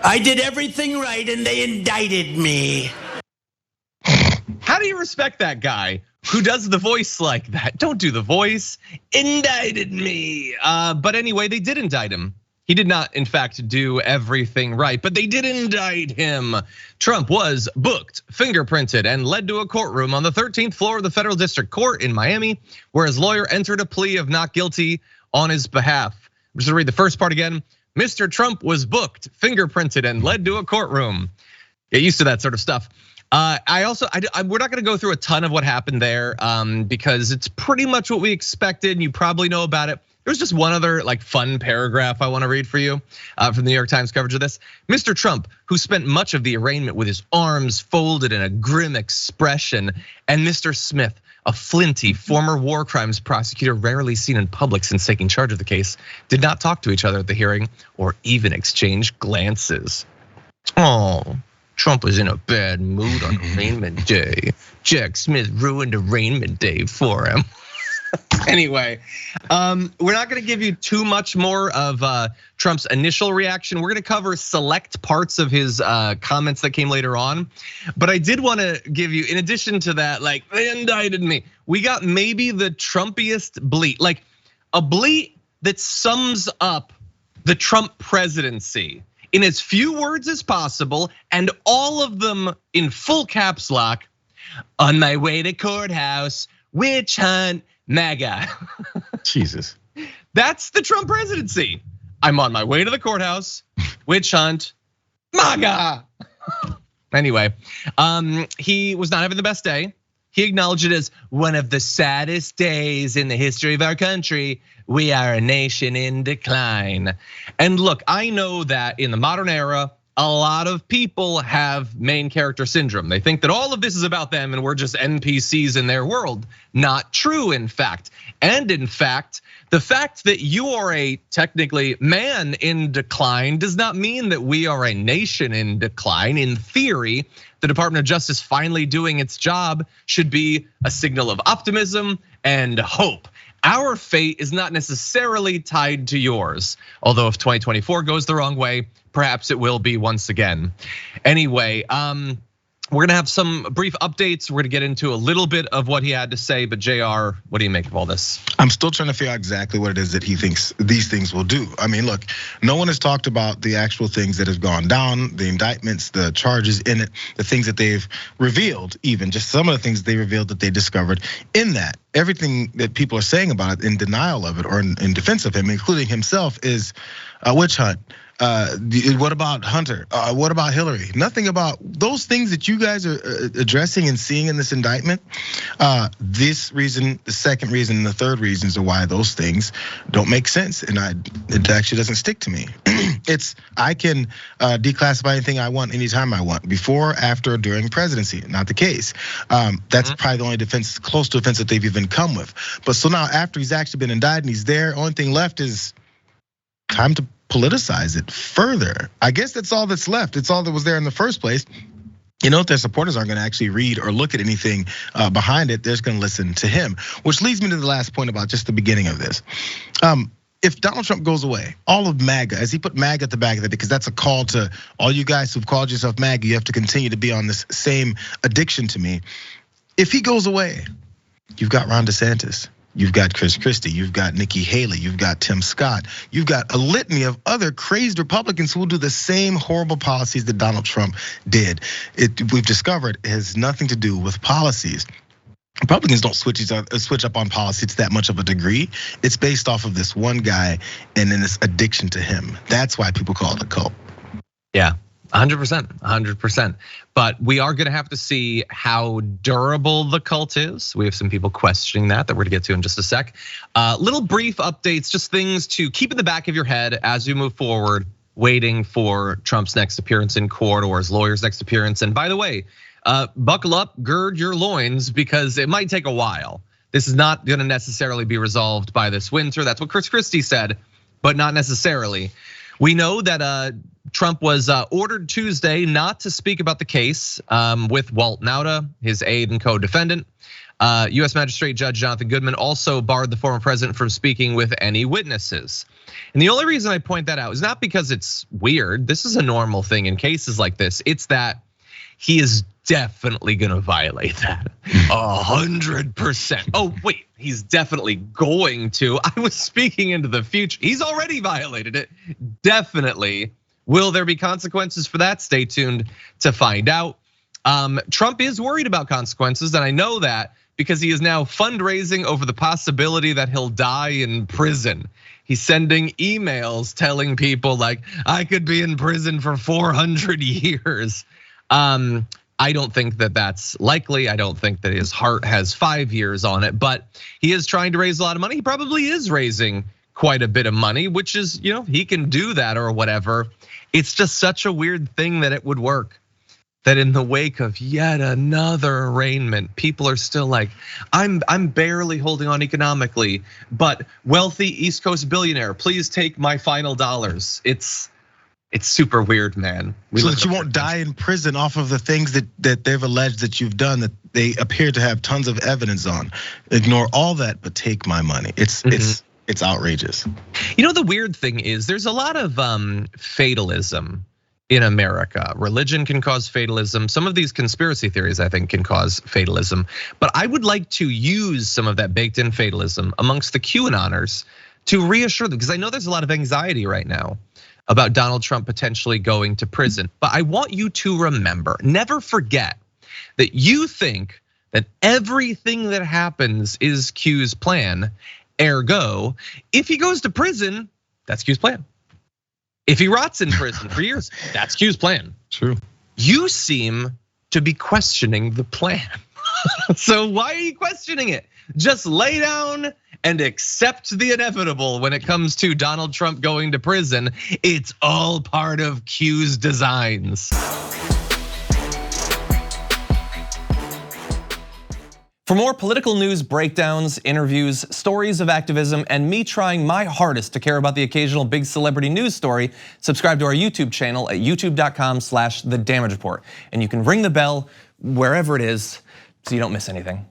I did everything right and they indicted me. How do you respect that guy who does the voice like that? Don't do the voice. Indicted me. But anyway, they did indict him. He did not, in fact, do everything right, but they did indict him. Trump was booked, fingerprinted, and led to a courtroom on the 13th floor of the federal district court in Miami, where his lawyer entered a plea of not guilty on his behalf. I'm just gonna read the first part again. Mr. Trump was booked, fingerprinted, and led to a courtroom. Get used to that sort of stuff. We're not gonna go through a ton of what happened there because it's pretty much what we expected. You probably know about it. There's just one other fun paragraph I wanna read for you from the New York Times coverage of this. Mr. Trump, who spent much of the arraignment with his arms folded in a grim expression, and Mr. Smith, a flinty former war crimes prosecutor rarely seen in public since taking charge of the case, did not talk to each other at the hearing or even exchange glances. Oh, Trump was in a bad mood on arraignment day. Jack Smith ruined arraignment day for him. Anyway, we're not gonna give you too much more of Trump's initial reaction. We're gonna cover select parts of his comments that came later on. But I did wanna give you, in addition to that, they indicted me. We got maybe the Trumpiest bleat, a bleat that sums up the Trump presidency in as few words as possible, and all of them in full caps lock. On my way to courthouse, witch hunt, MAGA. Jesus. That's the Trump presidency. I'm on my way to the courthouse, witch hunt, MAGA. Anyway, he was not having the best day. He acknowledged it as one of the saddest days in the history of our country. We are a nation in decline. And look, I know that in the modern era, a lot of people have main character syndrome. They think that all of this is about them and we're just NPCs in their world. Not true, in fact. And in fact, the fact that you are a technically man in decline does not mean that we are a nation in decline. In theory, the Department of Justice finally doing its job should be a signal of optimism and hope. Our fate is not necessarily tied to yours. Although if 2024 goes the wrong way, perhaps it will be once again. Anyway, we're gonna have some brief updates. We're gonna get into a little bit of what he had to say, but JR, what do you make of all this? I'm still trying to figure out exactly what it is that he thinks these things will do. I mean, look, no one has talked about the actual things that have gone down, the indictments, the charges in it, the things that they've revealed, even just some of the things they revealed that they discovered in that. Everything that people are saying about it in denial of it or in defense of him, including himself, is a witch hunt. What about Hunter? What about Hillary? Nothing about those things that you guys are addressing and seeing in this indictment. This reason, the second reason, and the third reasons are why those things don't make sense, and it actually doesn't stick to me. I can declassify anything I want anytime I want, before, after, during presidency. Not the case. That's probably the only defense, close to defense that they've even come with. But so now, after he's actually been indicted and he's there, only thing left is time to politicize it further. I guess that's all that's left. It's all that was there in the first place. You know, if their supporters aren't gonna actually read or look at anything behind it, they're just gonna listen to him. Which leads me to the last point about just the beginning of this. If Donald Trump goes away, all of MAGA, as he put MAGA at the back of it, because that's a call to all you guys who've called yourself MAGA, you have to continue to be on this same addiction to me. If he goes away, you've got Ron DeSantis. You've got Chris Christie, you've got Nikki Haley, you've got Tim Scott, you've got a litany of other crazed Republicans who will do the same horrible policies that Donald Trump did. We've discovered it has nothing to do with policies. Republicans don't switch up on policy to that much of a degree. It's based off of this one guy and then this addiction to him. That's why people call it a cult. Yeah. 100%. But we are gonna have to see how durable the cult is. We have some people questioning that we're gonna get to in just a sec. Little brief updates, just things to keep in the back of your head as you move forward, waiting for Trump's next appearance in court or his lawyer's next appearance. And by the way, buckle up, gird your loins, because it might take a while. This is not gonna necessarily be resolved by this winter. That's what Chris Christie said, but not necessarily. We know that Trump was ordered Tuesday not to speak about the case with Walt Nauta, his aide and co-defendant. US Magistrate Judge Jonathan Goodman also barred the former president from speaking with any witnesses. And the only reason I point that out is not because it's weird. This is a normal thing in cases like this. It's that he is definitely gonna violate that, 100%. Oh wait, he's definitely going to. I was speaking into the future. He's already violated it, definitely. Will there be consequences for that? Stay tuned to find out. Trump is worried about consequences, and I know that because he is now fundraising over the possibility that he'll die in prison. He's sending emails telling people like, I could be in prison for 400 years. I don't think that that's likely. I don't think that his heart has 5 years on it, but he is trying to raise a lot of money. He probably is raising quite a bit of money, which is, he can do that or whatever. It's just such a weird thing that it would work. That in the wake of yet another arraignment, people are still like, I'm barely holding on economically, but wealthy East Coast billionaire, please take my final dollars. It's super weird, man. So that you won't die in prison off of the things that they've alleged that you've done that they appear to have tons of evidence on. Ignore all that, but take my money. It's outrageous. The weird thing is there's a lot of fatalism in America. Religion can cause fatalism. Some of these conspiracy theories, I think, can cause fatalism. But I would like to use some of that baked in fatalism amongst the QAnoners to reassure them, because I know there's a lot of anxiety right now about Donald Trump potentially going to prison. But I want you to remember, never forget that you think that everything that happens is Q's plan. Ergo, if he goes to prison, that's Q's plan. If he rots in prison for years, that's Q's plan. True. You seem to be questioning the plan. So why are you questioning it? Just lay down and accept the inevitable when it comes to Donald Trump going to prison. It's all part of Q's designs. For more political news breakdowns, interviews, stories of activism, and me trying my hardest to care about the occasional big celebrity news story, subscribe to our YouTube channel at youtube.com/thedamagereport. And you can ring the bell wherever it is so you don't miss anything.